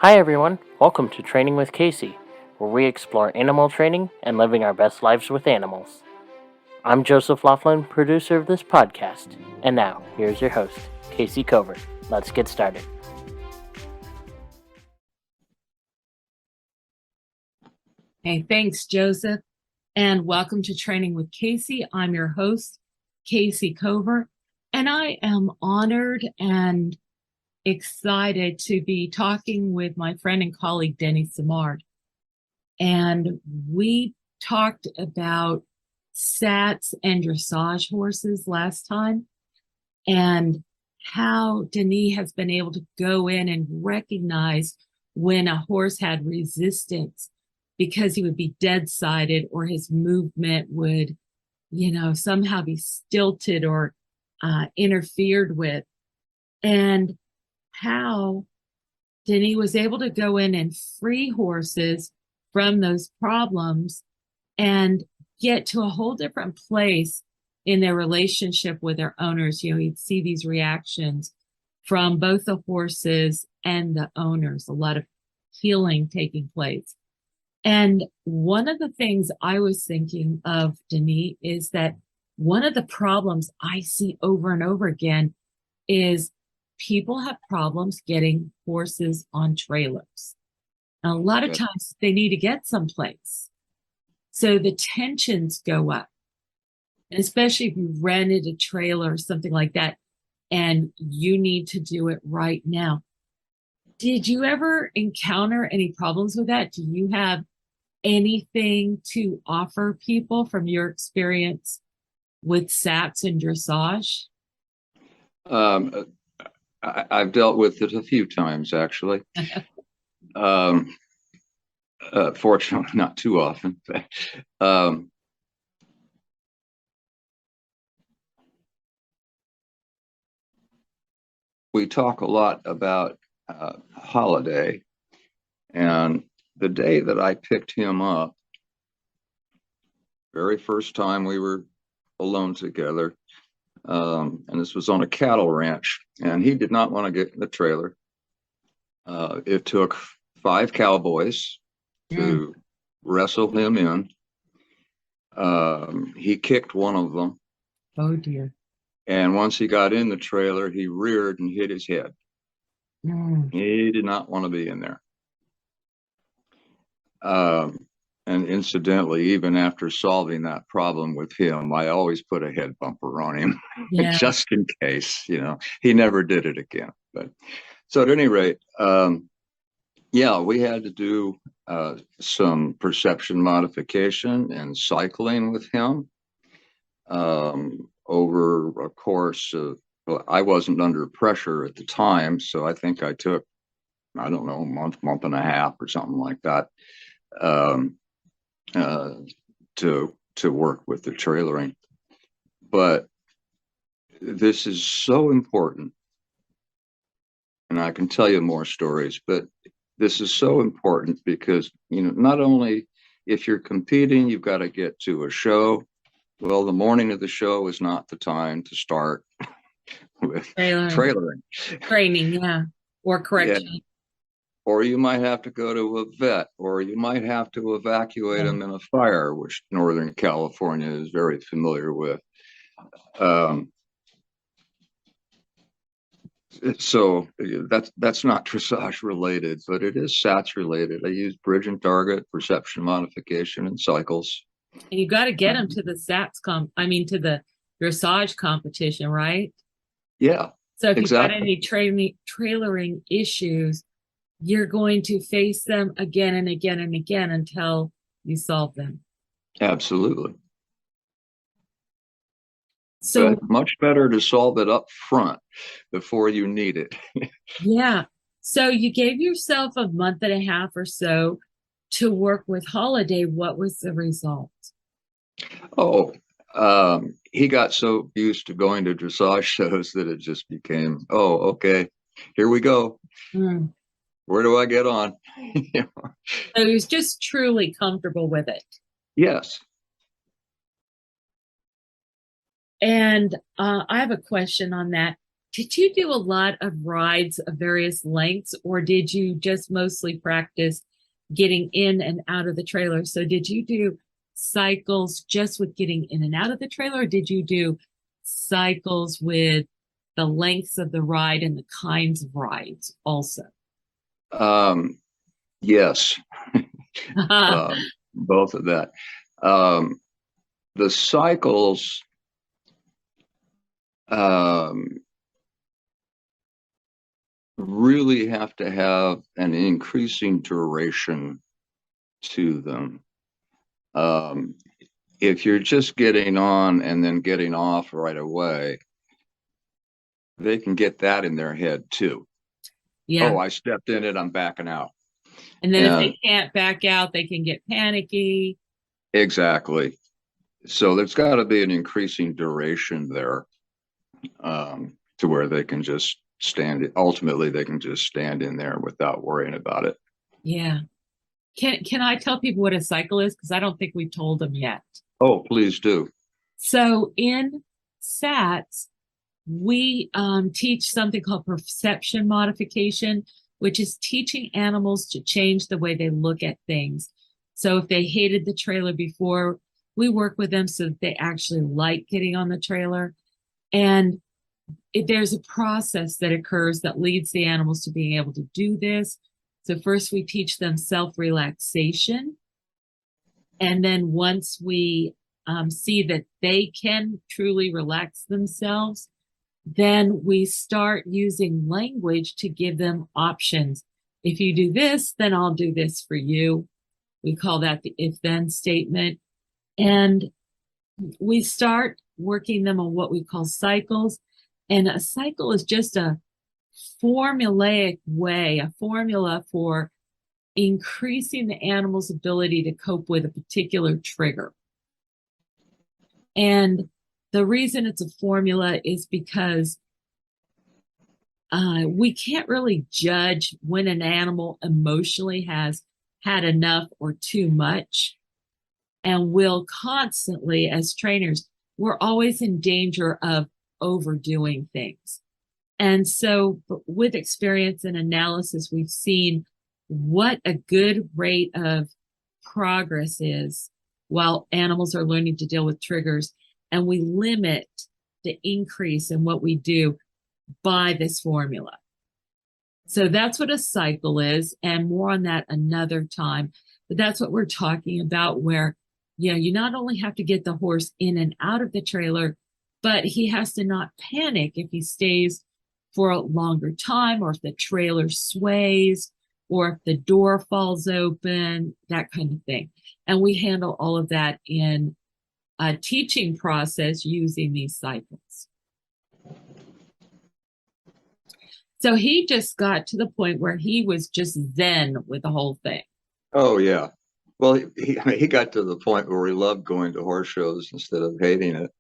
Hi everyone, welcome to Training with Kayce, where we explore animal training and living our best lives with animals. I'm Joseph Laughlin, producer of this podcast, and now here's your host, Kayce Covert. Let's get started. Hey, thanks, Joseph, and welcome to Training with Kayce. I'm your host, Kayce Covert, and I am honored and excited to be talking with my friend and colleague, Denis Simard. And we talked about SATS and dressage horses last time, and how Denis has been able to go in and recognize when a horse had resistance because he would be dead-sided or his movement would, somehow be stilted or interfered with. And how Denis was able to go in and free horses from those problems and get to a whole different place in their relationship with their owners. You'd see these reactions from both the horses and the owners, a lot of healing taking place. And one of the things I was thinking of, Denis, is that one of the problems I see over and over again is people have problems getting horses on trailers. And a lot of times they need to get someplace. So the tensions go up. And especially if you rented a trailer or something like that, and you need to do it right now. Did you ever encounter any problems with that? Do you have anything to offer people from your experience with SATS and dressage? I've dealt with it a few times, actually. Fortunately, not too often. We talk a lot about Holiday, and the day that I picked him up, very first time we were alone together, and this was on a cattle ranch, and he did not want to get in the trailer. It took 5 cowboys to wrestle him in. He kicked one of them. Oh dear. And once he got in the trailer, he reared and hit his head. He did not want to be in there. And incidentally, even after solving that problem with him, I always put a head bumper on him, just in case. He never did it again. But so at any rate, we had to do some perception modification and cycling with him over a course of, I wasn't under pressure at the time, so I think I took, I don't know, a month and a half or something like that to work with the trailering. But this is so important, and I can tell you more stories, but this is so important because, not only if you're competing, you've got to get to a show. Well, the morning of the show is not the time to start with trailering. Training, or correction. Yeah. Or you might have to go to a vet, or you might have to evacuate them in a fire, which Northern California is very familiar with. So that's not dressage related, but it is SATS related. I use bridge and target, perception modification, and cycles. And you got to get them to the SATS to the dressage competition, right? Yeah. So if you've got any trailering issues, you're going to face them again and again and again until you solve them. Absolutely. So but much better to solve it up front before you need it. Yeah. So you gave yourself a month and a half or so to work with Holiday. What was the result? He got so used to going to dressage shows that it just became, okay, here we go. Where do I get on? So he was just truly comfortable with it. Yes. And I have a question on that. Did you do a lot of rides of various lengths, or did you just mostly practice getting in and out of the trailer? So did you do cycles just with getting in and out of the trailer, or did you do cycles with the lengths of the ride and the kinds of rides also? Yes, both of that. The cycles, really have to have an increasing duration to them. If you're just getting on and then getting off right away, they can get that in their head too. Yeah. Oh, I stepped in it, I'm backing out. And then if they can't back out, they can get panicky. Exactly. So there's got to be an increasing duration there, to where they can just ultimately they can just stand in there without worrying about it. Yeah. Can I tell people what a cycle is? Because I don't think we've told them yet. Oh, please do. So in SATS, we teach something called perception modification, which is teaching animals to change the way they look at things. So if they hated the trailer before, we work with them so that they actually like getting on the trailer. And there's a process that occurs that leads the animals to being able to do this. So first we teach them self-relaxation. And then once we see that they can truly relax themselves, then we start using language to give them options. If you do this, then I'll do this for you. We call that the if-then statement. And we start working them on what we call cycles. And a cycle is just a formulaic way, a formula for increasing the animal's ability to cope with a particular trigger. And the reason it's a formula is because we can't really judge when an animal emotionally has had enough or too much. And we'll constantly, as trainers, we're always in danger of overdoing things. And so with experience and analysis, we've seen what a good rate of progress is while animals are learning to deal with triggers. And we limit the increase in what we do by this formula. So that's what a cycle is, and more on that another time. But that's what we're talking about, where, you not only have to get the horse in and out of the trailer, but he has to not panic if he stays for a longer time, or if the trailer sways, or if the door falls open, that kind of thing. And we handle all of that in a teaching process using these cycles. So he just got to the point where he was just zen with the whole thing. Oh, yeah. Well, he got to the point where he loved going to horse shows instead of hating it.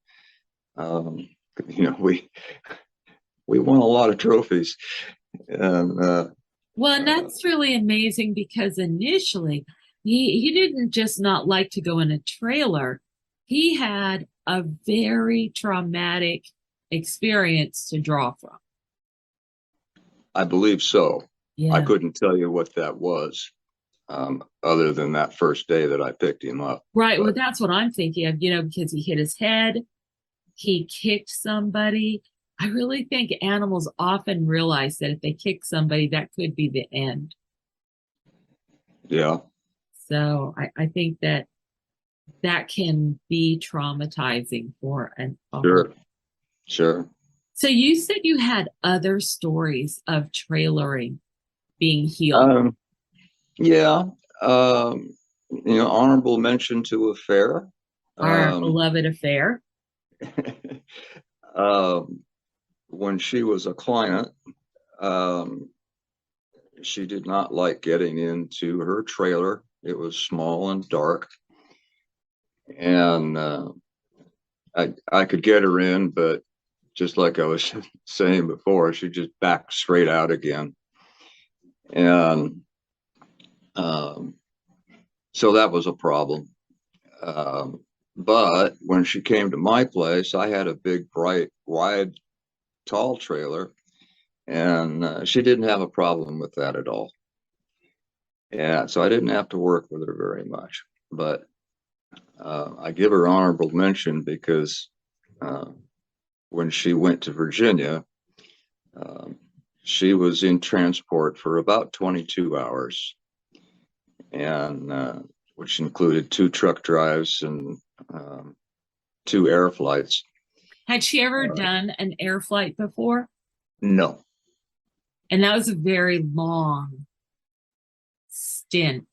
We won a lot of trophies. And well, and that's really amazing, because initially he didn't just not like to go in a trailer. He had a very traumatic experience to draw from. I believe so. Yeah. I couldn't tell you what that was, other than that first day that I picked him up. Right. But, well, that's what I'm thinking of, because he hit his head, he kicked somebody. I really think animals often realize that if they kick somebody, that could be the end. Yeah. So I think that can be traumatizing for an Sure. Sure. So you said you had other stories of trailering being healed. Yeah. Honorable mention to Affair. Our beloved Affair. When she was a client, she did not like getting into her trailer. It was small and dark. And I could get her in, but just like I was saying before, she just backed straight out again. And so that was a problem. But when she came to my place, I had a big, bright, wide tall trailer, and she didn't have a problem with that at all. Yeah, so I didn't have to work with her very much, but I give her honorable mention because when she went to Virginia, um, she was in transport for about 22 hours, and which included 2 truck drives and 2 air flights. Had she ever done an air flight before? No. And that was a very long stint.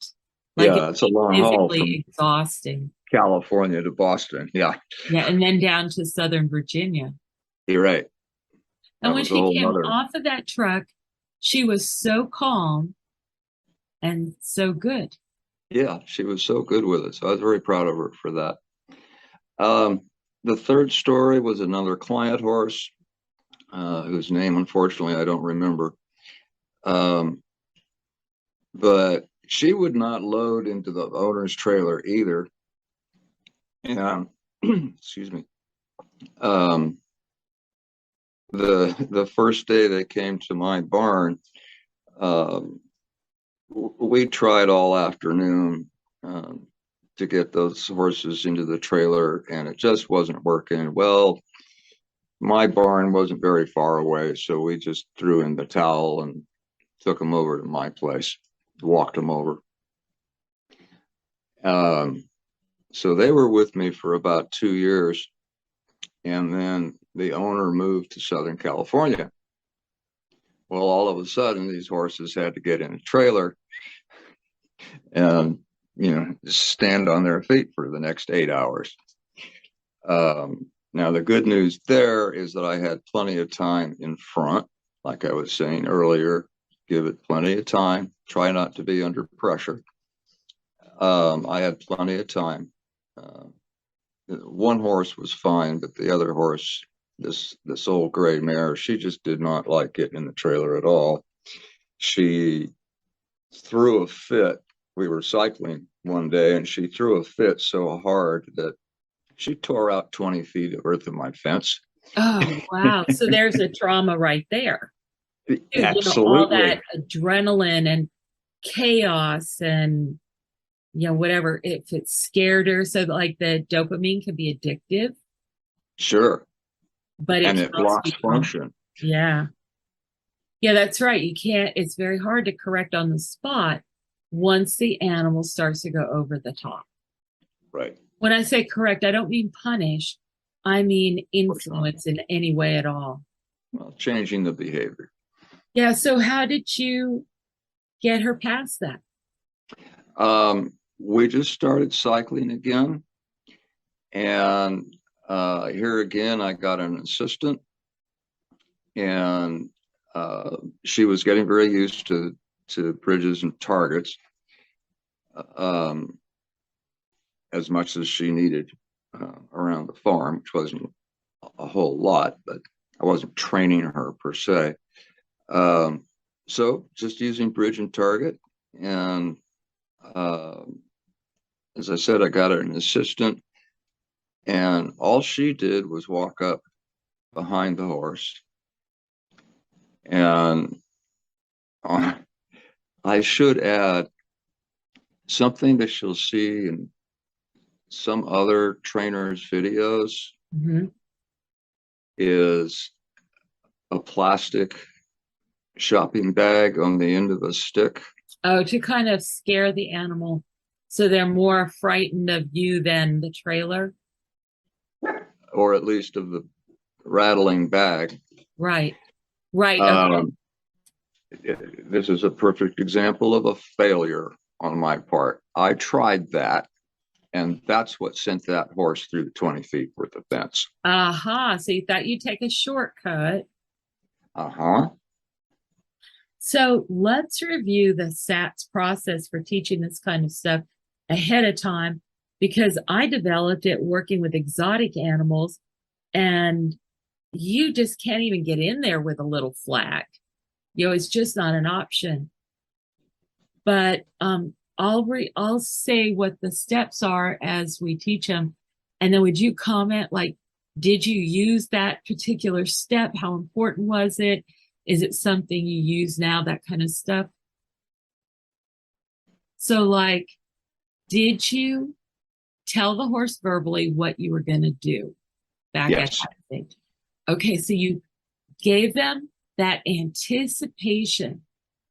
Yeah, it's a long haul from physically exhausting. California to Boston. Yeah, Yeah, and then down to Southern Virginia. you're right. And That when was a she whole came nother. off of that truck, she was so calm and so good. Yeah, she was so good with it. So I was very proud of her for that. The third story was another client horse, whose name, unfortunately, I don't remember. But she would not load into the owner's trailer either. And excuse me. The first day they came to my barn, we tried all afternoon to get those horses into the trailer, and it just wasn't working. Well, my barn wasn't very far away, so we just threw in the towel and took them over to my place, walked them over. So they were with me for about 2 years, and then the owner moved to Southern California. Well, all of a sudden, these horses had to get in a trailer and, stand on their feet for the next 8 hours. Now, the good news there is that I had plenty of time in front, like I was saying earlier, give it plenty of time, try not to be under pressure. I had plenty of time. One horse was fine, but the other horse, this old gray mare, she just did not like getting in the trailer at all. She threw a fit. We were cycling one day, and she threw a fit so hard that she tore out 20 feet of earth in my fence. Oh, wow. So there's a trauma right there. Absolutely. All that adrenaline and chaos and, whatever, if it scared her. So like the dopamine can be addictive. Sure. But it blocks function. Yeah. Yeah, that's right. It's very hard to correct on the spot once the animal starts to go over the top. Right. When I say correct, I don't mean punish. I mean influence in any way at all. Well, changing the behavior. Yeah. So how did you get her past that? We just started cycling again. And here again, I got an assistant. And she was getting very used to bridges and targets, as much as she needed around the farm, which wasn't a whole lot, but I wasn't training her per se. So just using bridge and target. And as I said, I got an assistant, and all she did was walk up behind the horse. And I should add something that you'll see in some other trainers' videos is a plastic shopping bag on the end of a stick. Oh, to kind of scare the animal so they're more frightened of you than the trailer? Or at least of the rattling bag. Right. Right. Okay. This is a perfect example of a failure on my part. I tried that, and that's what sent that horse through 20 feet worth of fence. So you thought you'd take a shortcut. Uh-huh. So let's review the SATS process for teaching this kind of stuff ahead of time, because I developed it working with exotic animals, and you just can't even get in there with a little flag. It's just not an option. But I'll say what the steps are as we teach them, and then would you comment, like, Did you use that particular step? How important was it? Is it something you use now, that kind of stuff? So, like, did you tell the horse verbally what you were going to do back at Yes. that stage? Okay, so you gave them that anticipation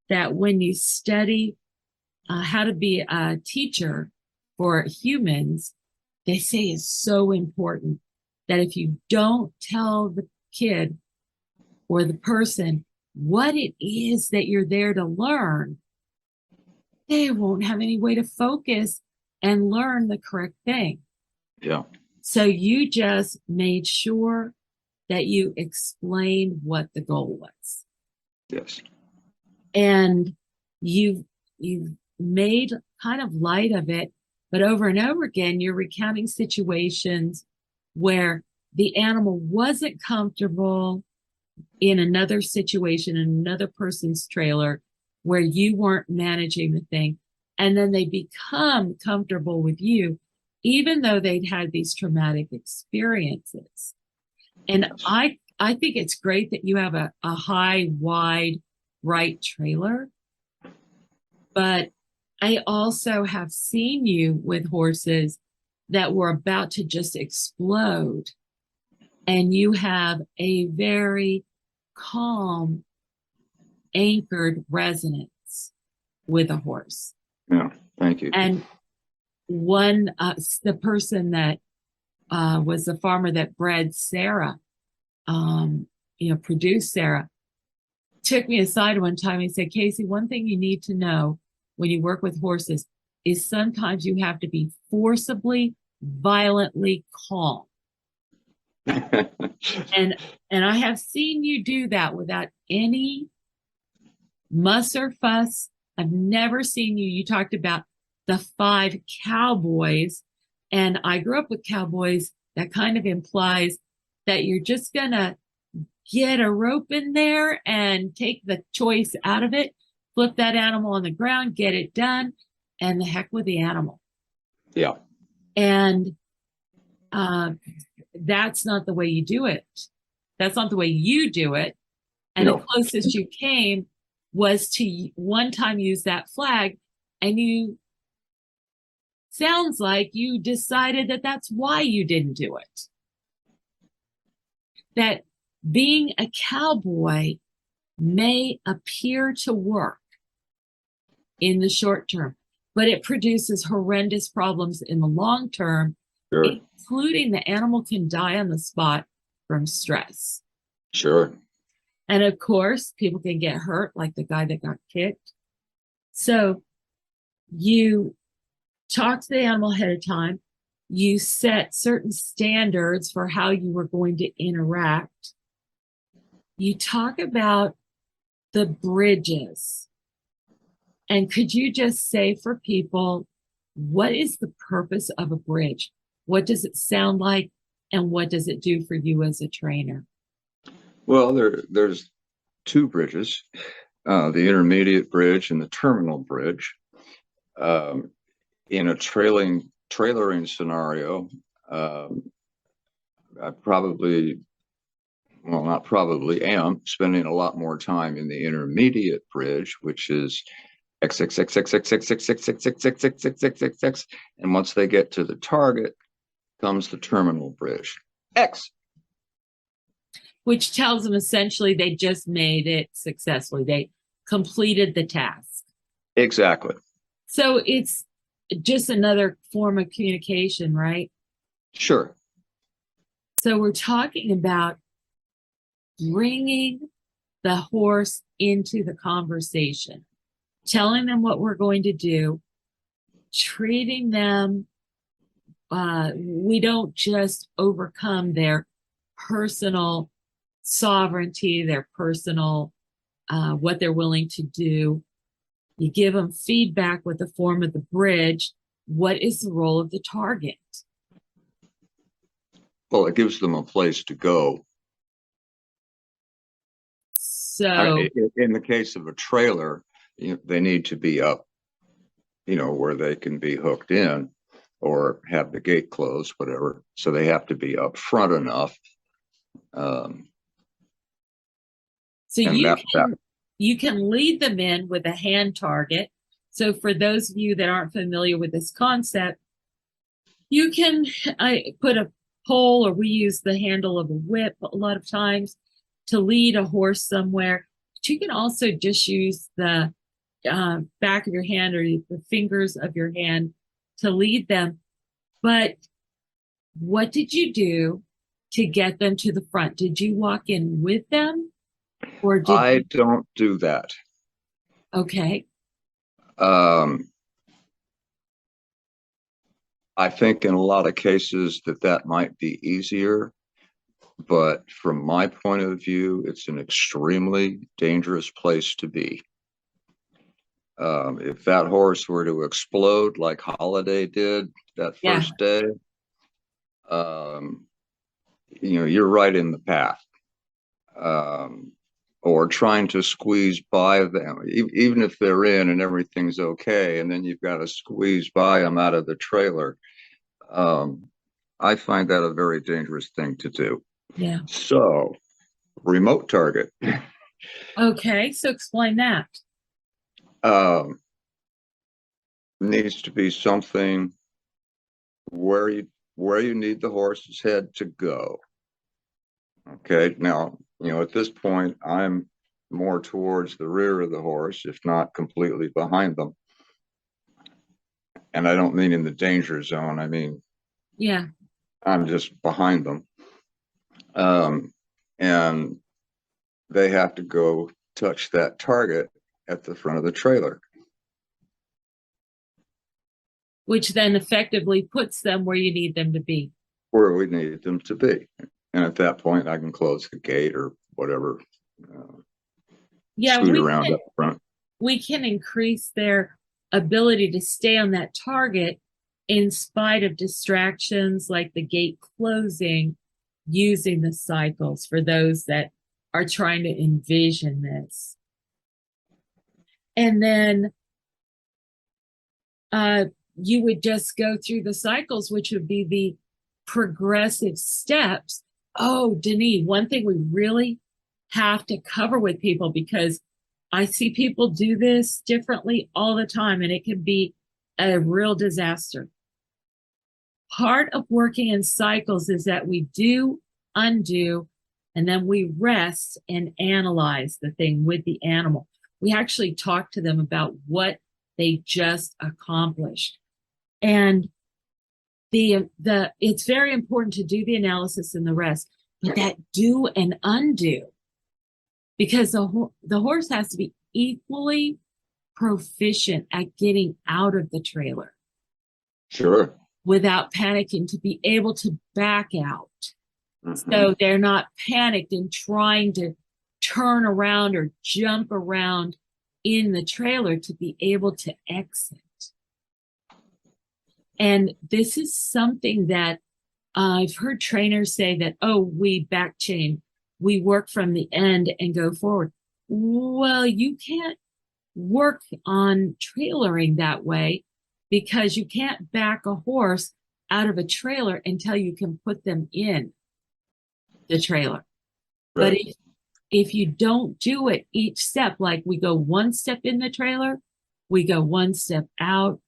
that when you study how to be a teacher for humans, they say is so important, that if you don't tell the kid or the person what it is that you're there to learn, they won't have any way to focus and learn the correct thing. Yeah. So you just made sure that you explained what the goal was. Yes. And you've made kind of light of it, but over and over again, you're recounting situations where the animal wasn't comfortable in another situation, in another person's trailer, where you weren't managing the thing. And then they become comfortable with you, even though they'd had these traumatic experiences. And Yes. I think it's great that you have a high, wide, right trailer. But I also have seen you with horses that were about to just explode, and you have a very calm, anchored resonance with a horse. Yeah. Thank you. And the person that was the farmer that bred Sarah, produced Sarah, took me aside one time and said, Kayce, one thing you need to know when you work with horses is sometimes you have to be forcibly, violently calm. And I have seen you do that without any muss or fuss. I've never seen you. You talked about the 5 cowboys, and I grew up with cowboys. That kind of implies that you're just gonna get a rope in there and take the choice out of it, flip that animal on the ground, get it done, and the heck with the animal. Yeah. And that's not the way you do it. That's not the way you do it. And No. the closest you came was to one time use that flag, and you sounds like you decided that that's why you didn't do it. That being a cowboy may appear to work in the short term, but it produces horrendous problems in the long term, Sure. including the animal can die on the spot from stress. Sure. And of course, people can get hurt, like the guy that got kicked. So you talk to the animal ahead of time. You set certain standards for how you were going to interact. You talk about the bridges. And could you just say for people, what is the purpose of a bridge? What does it sound like? And what does it do for you as a trainer? Well, there's 2 bridges, the intermediate bridge and the terminal bridge. In a trailering scenario, I probably, well, not probably, am spending a lot more time in the intermediate bridge, which is X, X, X, X, X, X, X, X, X, X, X, X, X, X, X, X. And once they get to the target, comes the terminal bridge, X. Which tells them essentially they just made it successfully. They completed the task. Exactly. So it's just another form of communication, right? Sure. So we're talking about bringing the horse into the conversation, telling them what we're going to do, treating them. We don't just overcome their personal sovereignty, their personal, what they're willing to do. You give them feedback with the form of the bridge. What is the role of the target? Well, it gives them a place to go. So in the case of a trailer, they need to be up, where they can be hooked in. or have the gate closed, whatever. So they have to be up front enough. So and you can lead them in with a hand target. So for those of you that aren't familiar with this concept, you can put a pole, or we use the handle of a whip a lot of times to lead a horse somewhere. But you can also just use the back of your hand or the fingers of your hand to lead them. But what did you do to get them to the front? Did you walk in with them, or did I don't do that. Okay. I think in a lot of cases that might be easier, but from my point of view, it's an extremely dangerous place to be. If that horse were to explode like Holiday did that Yeah. first day, you're right in the path. Or trying to squeeze by them, even if they're in and everything's okay, and then you've got to squeeze by them out of the trailer. I find that a very dangerous thing to do. Yeah. So, remote target. Okay, so explain that. Needs to be something where you need the horse's head to go. Okay, now, at this point, I'm more towards the rear of the horse, if not completely behind them. And I don't mean in the danger zone. I mean, Yeah. I'm just behind them. And they have to go touch that target at the front of the trailer. Which then effectively puts them where you need them to be. Where we need them to be. And at that point, I can close the gate or whatever. Scoot around up front. We can increase their ability to stay on that target in spite of distractions like the gate closing, using the cycles for those that are trying to envision this. And then you would just go through the cycles, which would be the progressive steps. Oh, Denis, one thing we really have to cover with people, because I see people do this differently all the time, and it can be a real disaster. Part of working in cycles is that we do, undo, and then we rest and analyze the thing with the animal. We actually talk to them about what they just accomplished. And it's very important to do the analysis and the rest, but that do and undo, because the horse has to be equally proficient at getting out of the trailer. Sure. Without panicking, to be able to back out. Mm-hmm. So they're not panicked and trying to turn around or jump around in the trailer to be able to exit. And this is something that I've heard trainers say that, oh, we back chain, we work from the end and go forward. Well, you can't work on trailering that way, because you can't back a horse out of a trailer until you can put them in the trailer. Right. But if you don't do it each step, like we go one step in the trailer, we go one step out,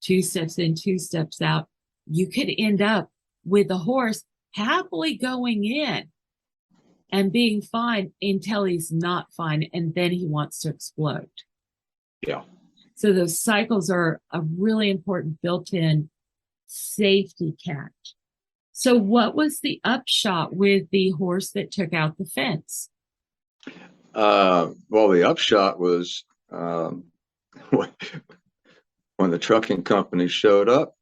2 steps in, 2 steps out, you could end up with the horse happily going in and being fine until he's not fine, and then he wants to explode. Yeah. So those cycles are a really important built-in safety catch. So what was the upshot with the horse that took out the fence? Well, the upshot was when the trucking company showed up,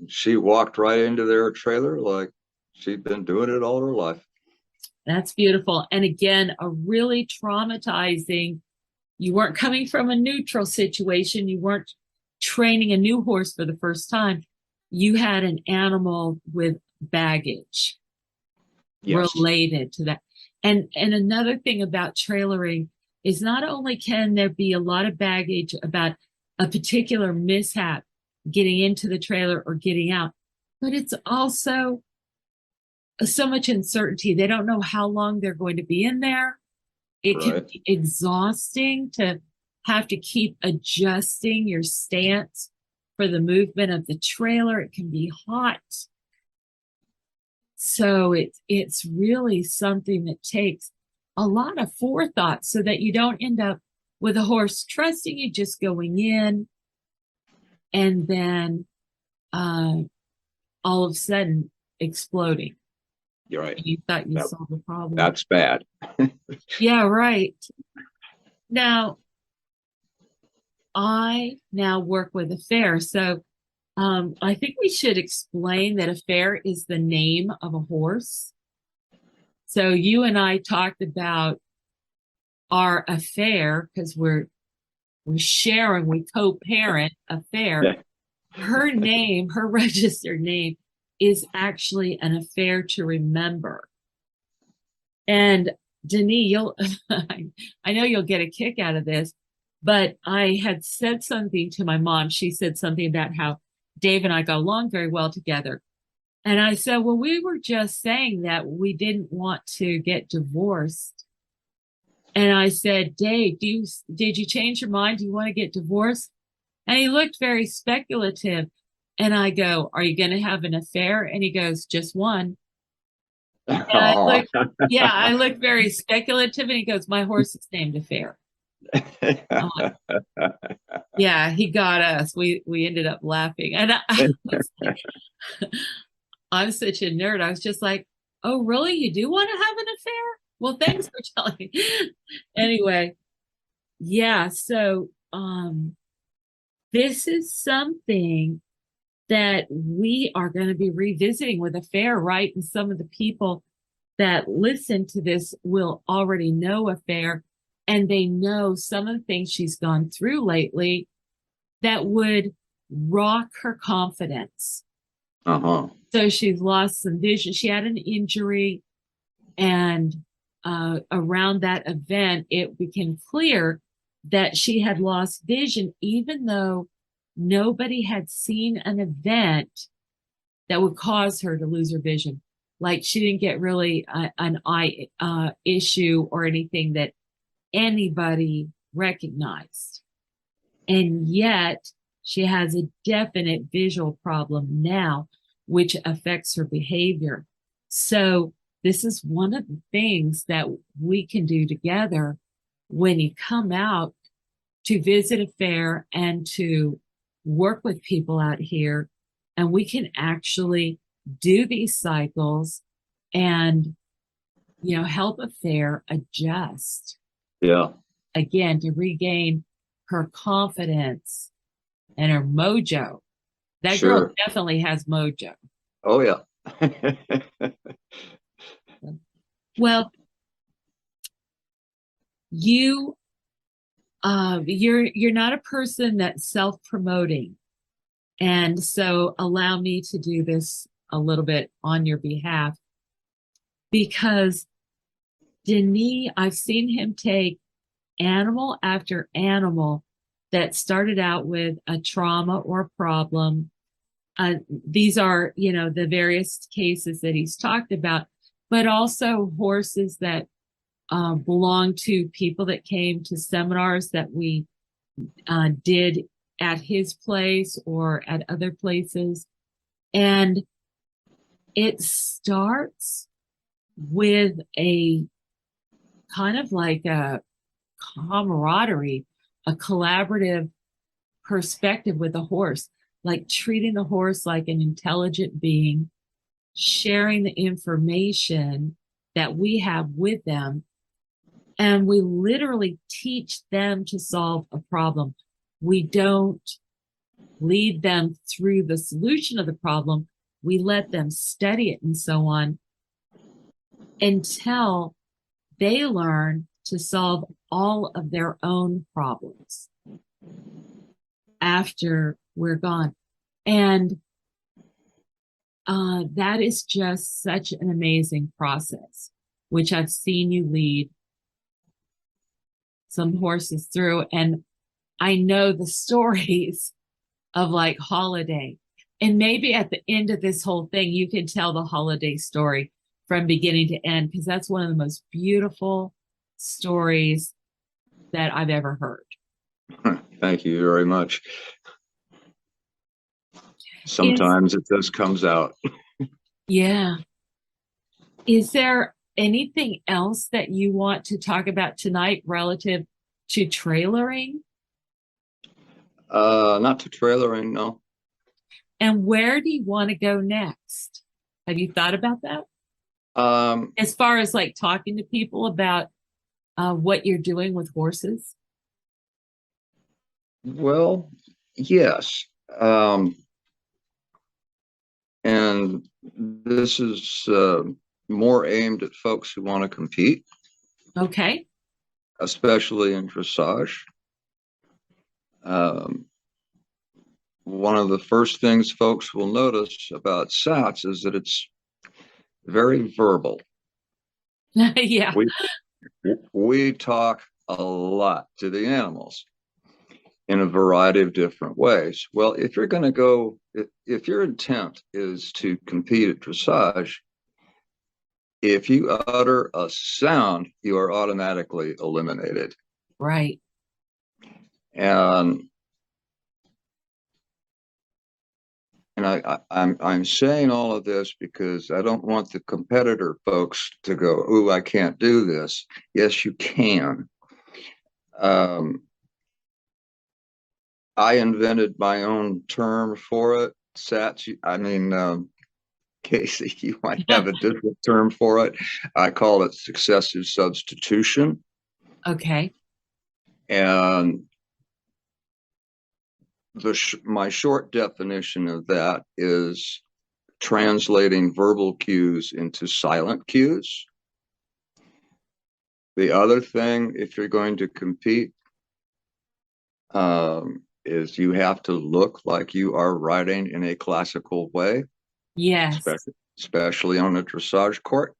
she walked right into their trailer like she'd been doing it all her life. That's beautiful. And again, a really traumatizing. You weren't coming from a neutral situation. You weren't training a new horse for the first time. You had an animal with baggage related to that. And another thing about trailering is not only can there be a lot of baggage about a particular mishap, getting into the trailer or getting out. But it's also so much uncertainty. They don't know how long they're going to be in there. It can be exhausting to have to keep adjusting your stance for the movement of the trailer. It can be hot. So it's really something that takes a lot of forethought so that you don't end up with a horse trusting you, just going in, and then all of a sudden exploding. You're right. You thought you solved the problem. That's bad. Yeah, right. Now, I now work with a fair. So I think we should explain that a fair is the name of a horse. So you and I talked about our affair because we're sharing, we co-parent a fair. Yeah. Her name, her registered name, is actually an affair to remember. And Denis, you'll I know you'll get a kick out of this, but I had said something to my mom. She said something about how Dave and I got along very well together. And I said, well, we were just saying that we didn't want to get divorced. And I said, Dave, did you change your mind? Do you want to get divorced? And he looked very speculative. And I go, are you going to have an affair? And he goes, just one. And I looked very speculative. And he goes, my horse is named Affair. Yeah, he got us. We ended up laughing. And I'm such a nerd. I was just like, oh, really? You do want to have an affair? Well, thanks for telling me. Anyway, yeah, so this is something that we are going to be revisiting with Affair, right? And some of the people that listen to this will already know Affair, and they know some of the things she's gone through lately that would rock her confidence. So she's lost some vision. She had an injury, and around that event, it became clear that she had lost vision, even though nobody had seen an event that would cause her to lose her vision. Like she didn't get really an eye issue or anything that anybody recognized. And yet she has a definite visual problem now, which affects her behavior. So this is one of the things that we can do together when you come out to visit a fair and to work with people out here. And we can actually do these cycles and, help a fair adjust. Yeah. Again, to regain her confidence and her mojo. That girl definitely has mojo. Oh, yeah. Well, you're not a person that's self-promoting. And so allow me to do this a little bit on your behalf, because Denis, I've seen him take animal after animal that started out with a trauma or a problem. These are, the various cases that he's talked about, but also horses that belong to people that came to seminars that we did at his place or at other places. And it starts with a kind of like a camaraderie, a collaborative perspective with the horse, like treating the horse like an intelligent being, sharing the information that we have with them. And we literally teach them to solve a problem. We don't lead them through the solution of the problem. We let them study it and so on until they learn to solve all of their own problems after we're gone. And that is just such an amazing process, which I've seen you lead some horses through. And I know the stories of like holiday. And maybe at the end of this whole thing, you can tell the holiday story from beginning to end, because that's one of the most beautiful stories that I've ever heard. Thank you very much. Is, Sometimes it just comes out. yeah. Is there anything else that you want to talk about tonight relative to trailering? Not to trailering, no. And where do you want to go next? Have you thought about that? As far as like talking to people about what you're doing with horses? Well, yes. And this is more aimed at folks who want to compete, Okay. especially in dressage. One of the first things folks will notice about SATS is that it's very verbal. Yeah. We talk a lot to the animals in a variety of different ways. Well, if you're going to go, if your intent is to compete at dressage, if you utter a sound, you are automatically eliminated. Right. And I'm saying all of this because I don't want the competitor folks to go, "Ooh, I can't do this." Yes, you can. I invented my own term for it. SATS. Kayce, you might have a different term for it. I call it successive substitution. Okay. And my short definition of that is translating verbal cues into silent cues. The other thing, if you're going to compete, is you have to look like you are riding in a classical way. Yes. Especially on a dressage court.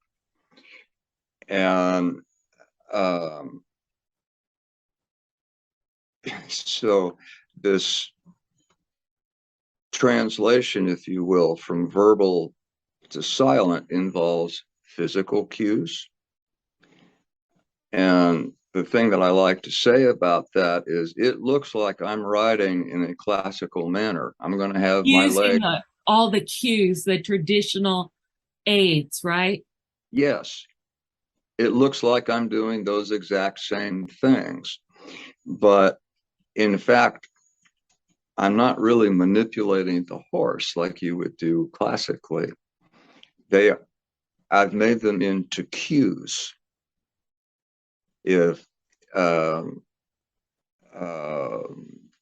And so this translation, if you will, from verbal to silent involves physical cues. And the thing that I like to say about that is it looks like I'm riding in a classical manner. I'm going to have my leg. All the cues, the traditional aids, right? Yes. It looks like I'm doing those exact same things. But in fact, I'm not really manipulating the horse like you would do classically. I've made them into cues. If um, uh,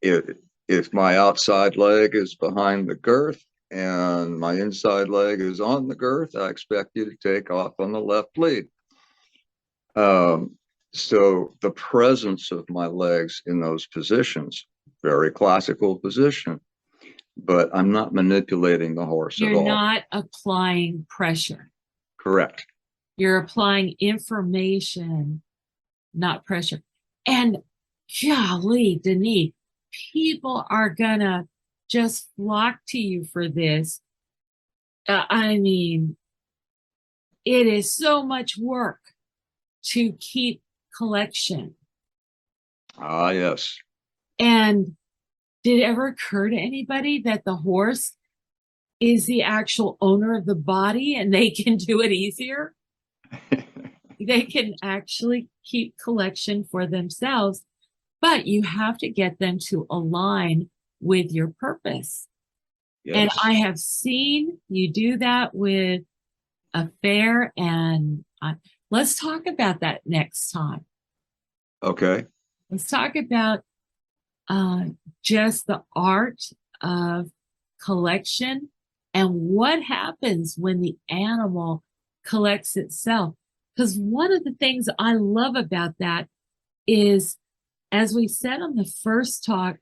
if my outside leg is behind the girth and my inside leg is on the girth, I expect you to take off on the left lead. So the presence of my legs in those positions, very classical position, but I'm not manipulating the horse at all. You're not applying pressure. Correct. You're applying information, not pressure. And golly, Denis, people are gonna just flock to you for this. I mean, it is so much work to keep collection. Ah, yes. And did it ever occur to anybody that the horse is the actual owner of the body and they can do it easier? They can actually keep collection for themselves, but you have to get them to align with your purpose. Yes. And I have seen you do that with a fair, and let's talk about that next time. Okay. Let's talk about just the art of collection and what happens when the animal collects itself. Because one of the things I love about that is, as we said on the first talk,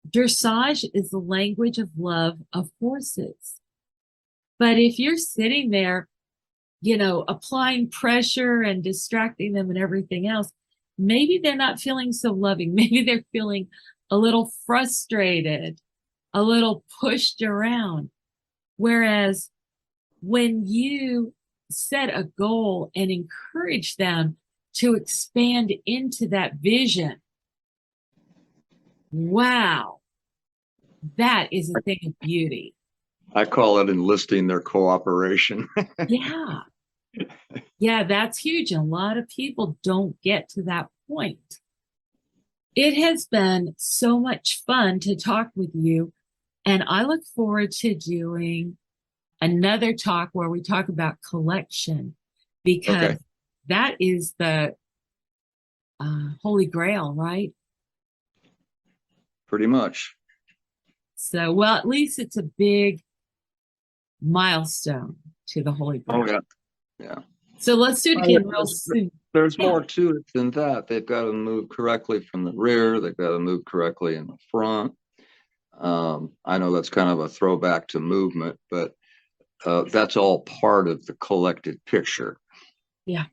dressage is the language of love of horses. But if you're sitting there, applying pressure and distracting them and everything else, maybe they're not feeling so loving. Maybe they're feeling a little frustrated. a little pushed around. Whereas when you set a goal and encourage them to expand into that vision, wow, that is a thing of beauty. I call it enlisting their cooperation. Yeah. Yeah, that's huge. A lot of people don't get to that point. It has been so much fun to talk with you, and I look forward to doing another talk where we talk about collection, because Okay. that is the holy grail, right? Pretty much. So, well, at least it's a big milestone to the holy grail. Oh, yeah. Yeah. So let's do it again real soon. There's Yeah. more to it than that. They've got to move correctly from the rear. They've got to move correctly in the front. I know that's kind of a throwback to movement, but that's all part of the collected picture. Yeah.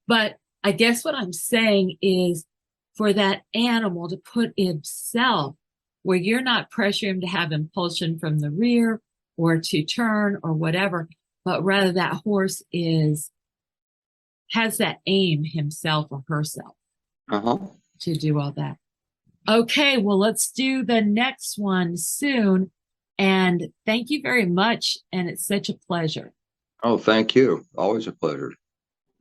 But I guess what I'm saying is for that animal to put himself where you're not pressuring him to have impulsion from the rear or to turn or whatever, but rather that horse has that aim himself or herself to do all that. Okay, well, let's do the next one soon. And thank you very much. And it's such a pleasure. Oh, thank you. Always a pleasure.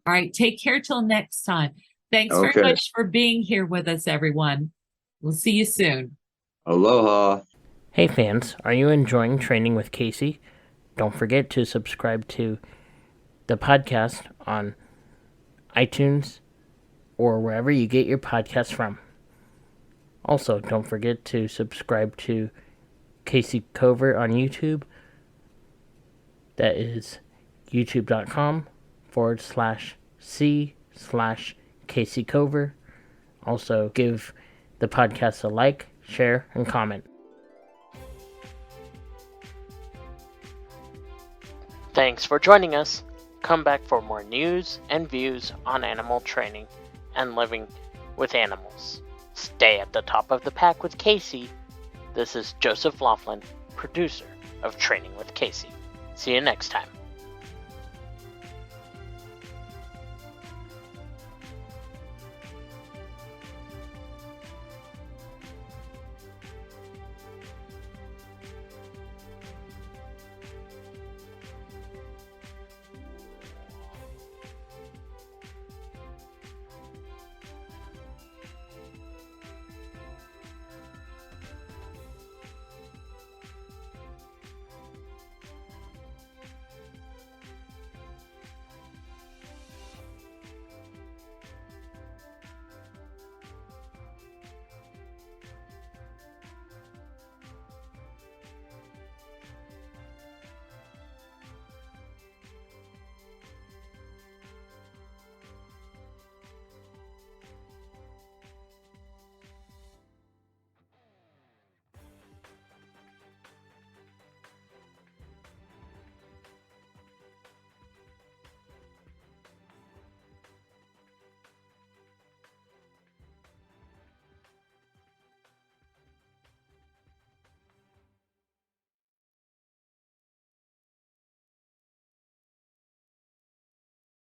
All right, take care till next time. Thanks Okay. very much for being here with us, everyone. We'll see you soon. Aloha. Hey fans, are you enjoying Training with Kayce? Don't forget to subscribe to the podcast on iTunes or wherever you get your podcasts from. Also, don't forget to subscribe to Kayce Covert on YouTube. That is youtube.com/C/Kayce Covert. Also, give the podcast a like, share, and comment. Thanks for joining us. Come back for more news and views on animal training and living with animals. Stay at the top of the pack with Kayce. This is Joseph Laughlin, producer of Training with Kayce. See you next time.